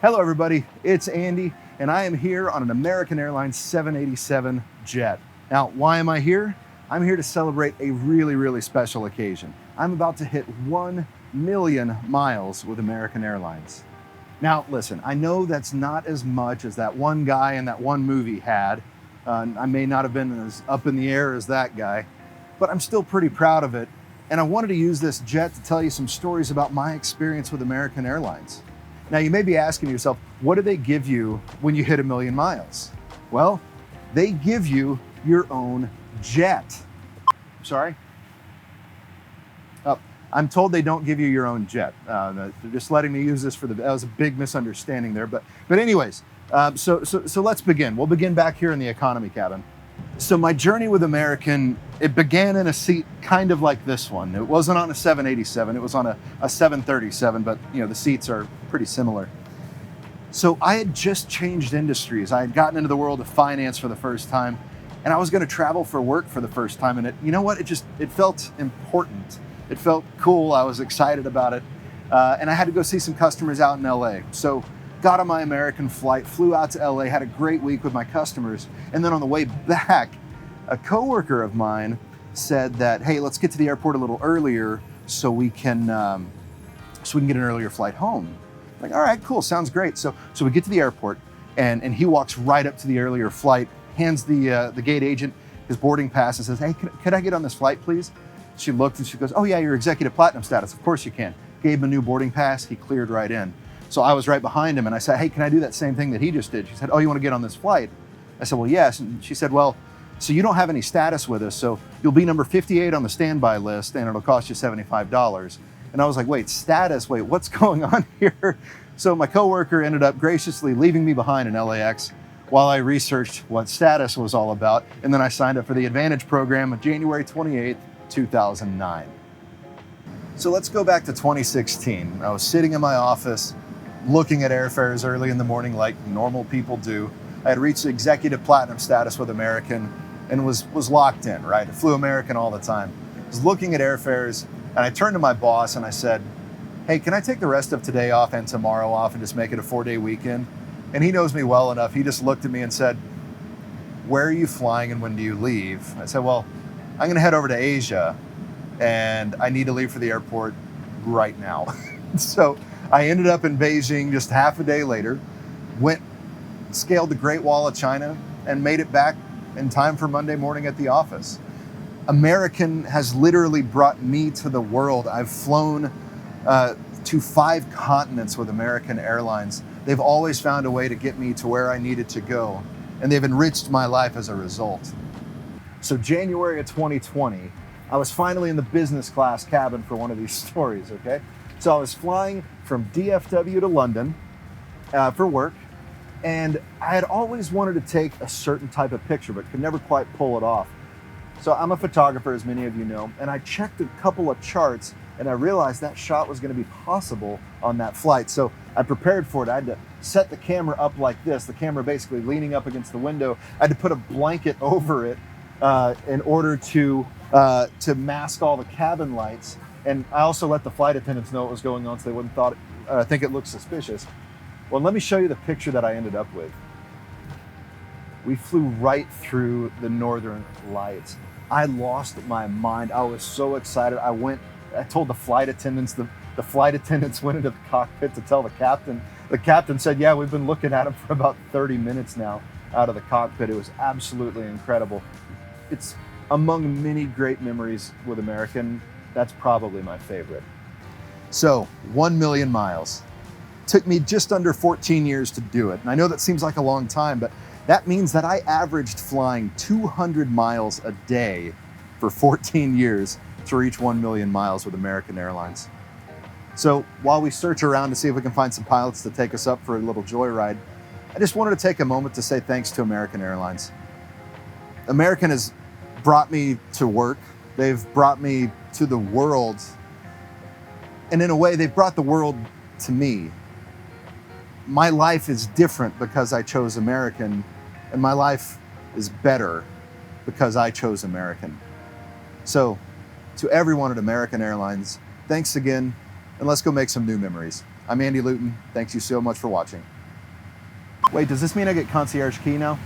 Hello everybody, it's Andy, and I am here on an American Airlines 787 jet. Now, why am I here? I'm here to celebrate a really special occasion. I'm about to hit 1 million miles with American Airlines. Now, listen, I know that's not as much as that one guy in that one movie had. I may not have been as up in the air as that guy, but I'm still pretty proud of it. And I wanted to use this jet to tell you some stories about my experience with American Airlines. Now, you may be asking yourself, what do they give you when you hit 1 million miles? Well, they give you your own jet. Sorry? Oh, I'm told they don't give you your own jet. They're just letting me use this that was a big misunderstanding there. But anyways, so let's begin. We'll begin back here in the economy cabin. So my journey with American, it began in a seat kind of like this one. It wasn't on a 787, it was on a 737, but the seats are pretty similar. So I had just changed industries. I had gotten into the world of finance for the first time, and I was going to travel for work for the first time. And it felt important. It felt cool. I was excited about it. And I had to go see some customers out in LA. So got on my American flight, flew out to LA, had a great week with my customers. And then on the way back, a coworker of mine said that, hey, let's get to the airport a little earlier so we can get an earlier flight home. Like, all right, cool, sounds great. So we get to the airport, and he walks right up to the earlier flight, hands the gate agent his boarding pass and says, hey, could I get on this flight, please? She looked and she goes, oh yeah, you're executive platinum status. Of course you can. Gave him a new boarding pass. He cleared right in. So I was right behind him and I said, hey, can I do that same thing that he just did? She said, oh, you want to get on this flight? I said, well, yes. And she said, well, so you don't have any status with us, so you'll be number 58 on the standby list and it'll cost you $75. And I was like, wait, status? Wait, what's going on here? So my coworker ended up graciously leaving me behind in LAX while I researched what status was all about. And then I signed up for the Advantage program on January 28th, 2009. So let's go back to 2016. I was sitting in my office looking at airfares early in the morning like normal people do. I had reached executive platinum status with American and was locked in, right? I flew American all the time. I was looking at airfares and I turned to my boss and I said, hey, can I take the rest of today off and tomorrow off and just make it a 4-day weekend? And he knows me well enough. He just looked at me and said, where are you flying and when do you leave? I said, well, I'm gonna head over to Asia and I need to leave for the airport right now. So I ended up in Beijing just half a day later, scaled the Great Wall of China, and made it back in time for Monday morning at the office. American has literally brought me to the world. I've flown to 5 continents with American Airlines. They've always found a way to get me to where I needed to go, and they've enriched my life as a result. So January of 2020, I was finally in the business class cabin for one of these stories, okay? So I was flying from DFW to London for work, and I had always wanted to take a certain type of picture, but could never quite pull it off. So I'm a photographer, as many of you know, and I checked a couple of charts, and I realized that shot was gonna be possible on that flight. So I prepared for it. I had to set the camera up like this, the camera basically leaning up against the window. I had to put a blanket over it in order to mask all the cabin lights. And I also let the flight attendants know what was going on so they wouldn't think it looked suspicious. Well, let me show you the picture that I ended up with. We flew right through the Northern Lights. I lost my mind. I was so excited. I told the flight attendants, the flight attendants went into the cockpit to tell the captain. The captain said, yeah, we've been looking at him for about 30 minutes now out of the cockpit. It was absolutely incredible. It's among many great memories with American. That's probably my favorite. So 1 million miles. Took me just under 14 years to do it. And I know that seems like a long time, but that means that I averaged flying 200 miles a day for 14 years to reach 1 million miles with American Airlines. So while we search around to see if we can find some pilots to take us up for a little joyride, I just wanted to take a moment to say thanks to American Airlines. American has brought me to work. They've brought me to the world. And in a way, they've brought the world to me. My life is different because I chose American, and my life is better because I chose American. So to everyone at American Airlines, thanks again, and let's go make some new memories. I'm Andy Luton. Thanks you so much for watching. Wait, does this mean I get concierge key now?